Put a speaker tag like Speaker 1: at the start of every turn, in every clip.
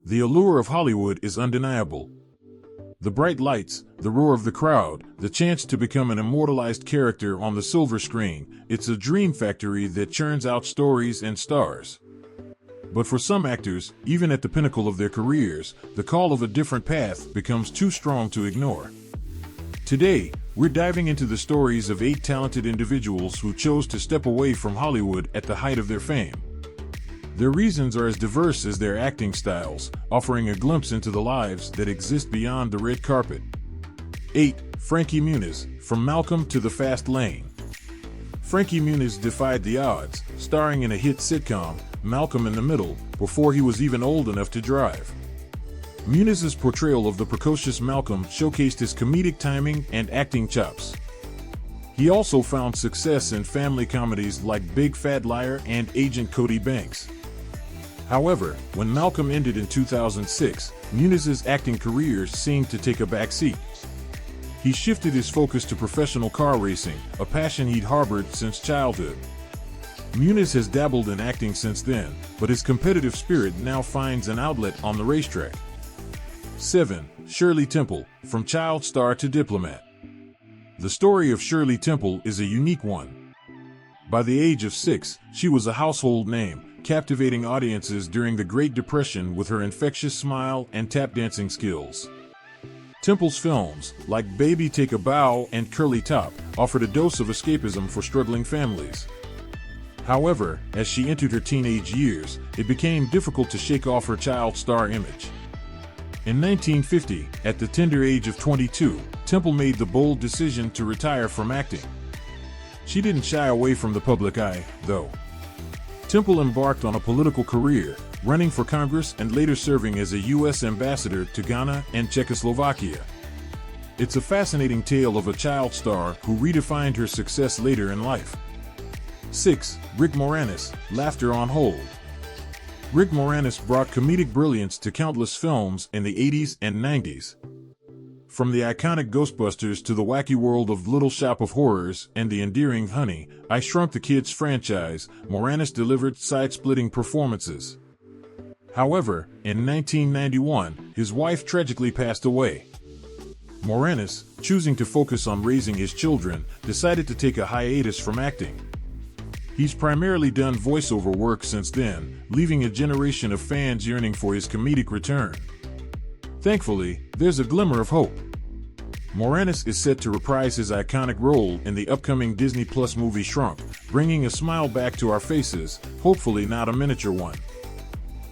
Speaker 1: The allure of Hollywood is undeniable. The bright lights, the roar of the crowd, the chance to become an immortalized character on the silver screen, it's a dream factory that churns out stories and stars. But for some actors, even at the pinnacle of their careers, the call of a different path becomes too strong to ignore. Today, we're diving into the stories of 8 talented individuals who chose to step away from Hollywood at the height of their fame. Their reasons are as diverse as their acting styles, offering a glimpse into the lives that exist beyond the red carpet. 8. Frankie Muniz, From Malcolm to the Fast Lane. Frankie Muniz defied the odds, starring in a hit sitcom, Malcolm in the Middle, before he was even old enough to drive. Muniz's portrayal of the precocious Malcolm showcased his comedic timing and acting chops. He also found success in family comedies like Big Fat Liar and Agent Cody Banks. However, when Malcolm ended in 2006, Muniz's acting career seemed to take a backseat. He shifted his focus to professional car racing, a passion he'd harbored since childhood. Muniz has dabbled in acting since then, but his competitive spirit now finds an outlet on the racetrack. 7. Shirley Temple, From Child Star to Diplomat. The story of Shirley Temple is a unique one. By the age of 6, she was a household name, captivating audiences during the Great Depression with her infectious smile and tap dancing skills. Temple's films, like Baby Take a Bow and Curly Top, offered a dose of escapism for struggling families. However, as she entered her teenage years, it became difficult to shake off her child star image. In 1950, at the tender age of 22, Temple made the bold decision to retire from acting. She didn't shy away from the public eye, though. Temple embarked on a political career, running for Congress and later serving as a U.S. ambassador to Ghana and Czechoslovakia. It's a fascinating tale of a child star who redefined her success later in life. 6. Rick Moranis, Laughter on Hold. Rick Moranis brought comedic brilliance to countless films in the 80s and 90s. From the iconic Ghostbusters to the wacky world of Little Shop of Horrors and the endearing Honey, I Shrunk the Kids franchise, Moranis delivered side-splitting performances. However, in 1991, his wife tragically passed away. Moranis, choosing to focus on raising his children, decided to take a hiatus from acting. He's primarily done voiceover work since then, leaving a generation of fans yearning for his comedic return. Thankfully, there's a glimmer of hope. Moranis is set to reprise his iconic role in the upcoming Disney Plus movie Shrunk, bringing a smile back to our faces, hopefully not a miniature one.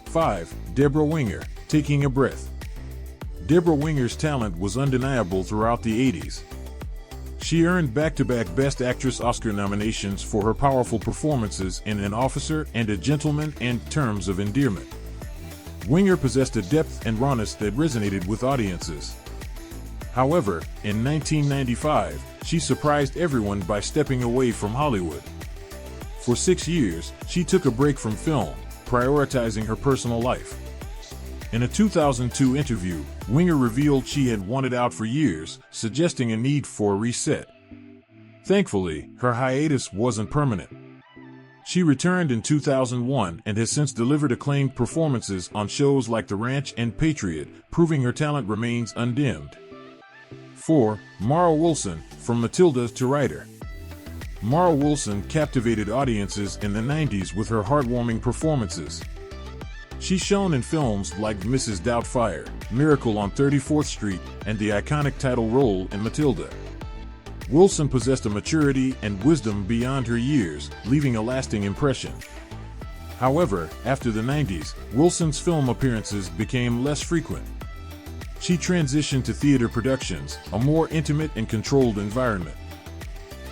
Speaker 1: 5. Deborah Winger, Taking a Breath. Deborah Winger's talent was undeniable throughout the 80s. She earned back-to-back Best Actress Oscar nominations for her powerful performances in An Officer and a Gentleman and Terms of Endearment. Winger possessed a depth and rawness that resonated with audiences. However, in 1995, she surprised everyone by stepping away from Hollywood. For 6 years, she took a break from film, prioritizing her personal life. In a 2002 interview, Winger revealed she had wanted out for years, suggesting a need for a reset. Thankfully, her hiatus wasn't permanent. She returned in 2001 and has since delivered acclaimed performances on shows like The Ranch and Patriot, proving her talent remains undimmed. 4. Mara Wilson, From Matilda to Writer. Mara Wilson captivated audiences in the 90s with her heartwarming performances. She's shown in films like Mrs. Doubtfire, Miracle on 34th Street, and the iconic title role in Matilda. Wilson possessed a maturity and wisdom beyond her years, leaving a lasting impression. However, after the 90s, Wilson's film appearances became less frequent. She transitioned to theater productions, a more intimate and controlled environment.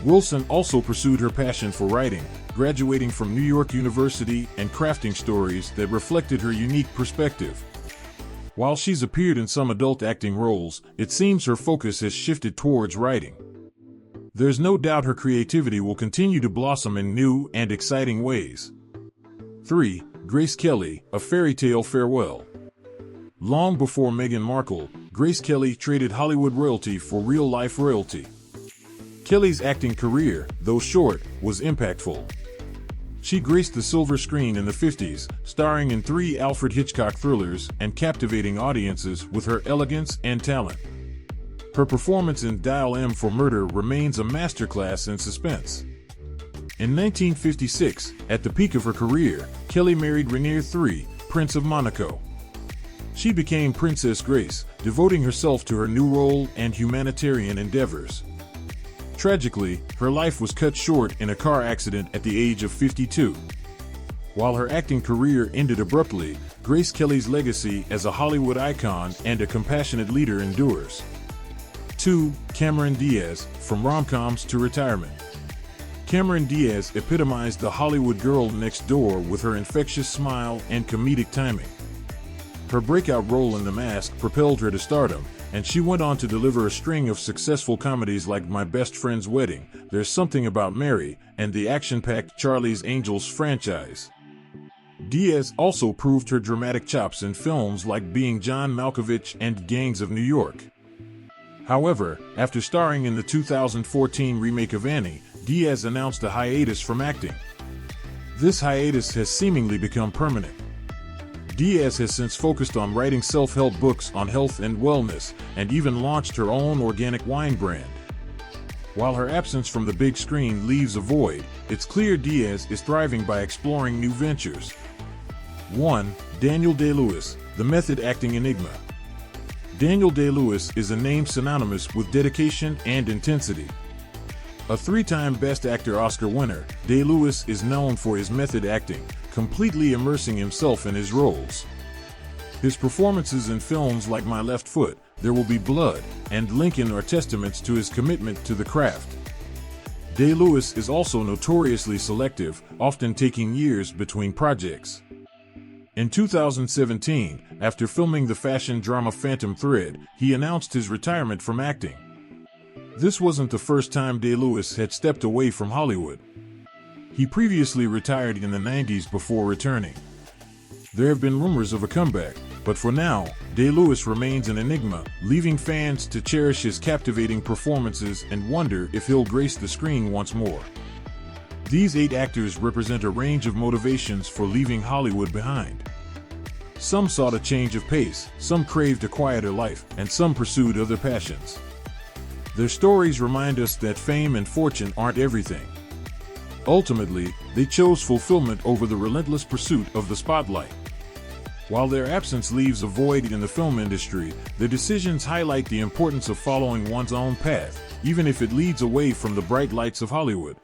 Speaker 1: Wilson also pursued her passion for writing, graduating from New York University and crafting stories that reflected her unique perspective. While she's appeared in some adult acting roles, it seems her focus has shifted towards writing. There's no doubt her creativity will continue to blossom in new and exciting ways. 3. Grace Kelly, A Fairy Tale Farewell. Long before Meghan Markle, Grace Kelly traded Hollywood royalty for real-life royalty. Kelly's acting career, though short, was impactful. She graced the silver screen in the 50s, starring in 3 Alfred Hitchcock thrillers and captivating audiences with her elegance and talent. Her performance in Dial M for Murder remains a masterclass in suspense. In 1956, at the peak of her career, Kelly married Rainier III, Prince of Monaco. She became Princess Grace, devoting herself to her new role and humanitarian endeavors. Tragically, her life was cut short in a car accident at the age of 52. While her acting career ended abruptly, Grace Kelly's legacy as a Hollywood icon and a compassionate leader endures. 2. Cameron Diaz, from rom-coms to retirement. Cameron Diaz epitomized the Hollywood girl next door with her infectious smile and comedic timing. Her breakout role in The Mask propelled her to stardom, and she went on to deliver a string of successful comedies like My Best Friend's Wedding, There's Something About Mary, and the action-packed Charlie's Angels franchise. Diaz also proved her dramatic chops in films like Being John Malkovich and Gangs of New York. However, after starring in the 2014 remake of Annie, Diaz announced a hiatus from acting. This hiatus has seemingly become permanent. Diaz has since focused on writing self-help books on health and wellness, and even launched her own organic wine brand. While her absence from the big screen leaves a void, it's clear Diaz is thriving by exploring new ventures. 1. Daniel DeLewis, the method acting enigma. Daniel DeLewis is a name synonymous with dedication and intensity. A 3-time Best Actor Oscar winner, DeLewis is known for his method acting, completely immersing himself in his roles. His performances in films like My Left Foot, There Will Be Blood, and Lincoln are testaments to his commitment to the craft. DeLewis is also notoriously selective, often taking years between projects. In 2017, after filming the fashion drama Phantom Thread, he announced his retirement from acting. This wasn't the first time DeLewis had stepped away from Hollywood. He previously retired in the 90s before returning. There have been rumors of a comeback, but for now, DeLewis remains an enigma, leaving fans to cherish his captivating performances and wonder if he'll grace the screen once more. These 8 actors represent a range of motivations for leaving Hollywood behind. Some sought a change of pace, some craved a quieter life, and some pursued other passions. Their stories remind us that fame and fortune aren't everything. Ultimately, they chose fulfillment over the relentless pursuit of the spotlight. While their absence leaves a void in the film industry, their decisions highlight the importance of following one's own path, even if it leads away from the bright lights of Hollywood.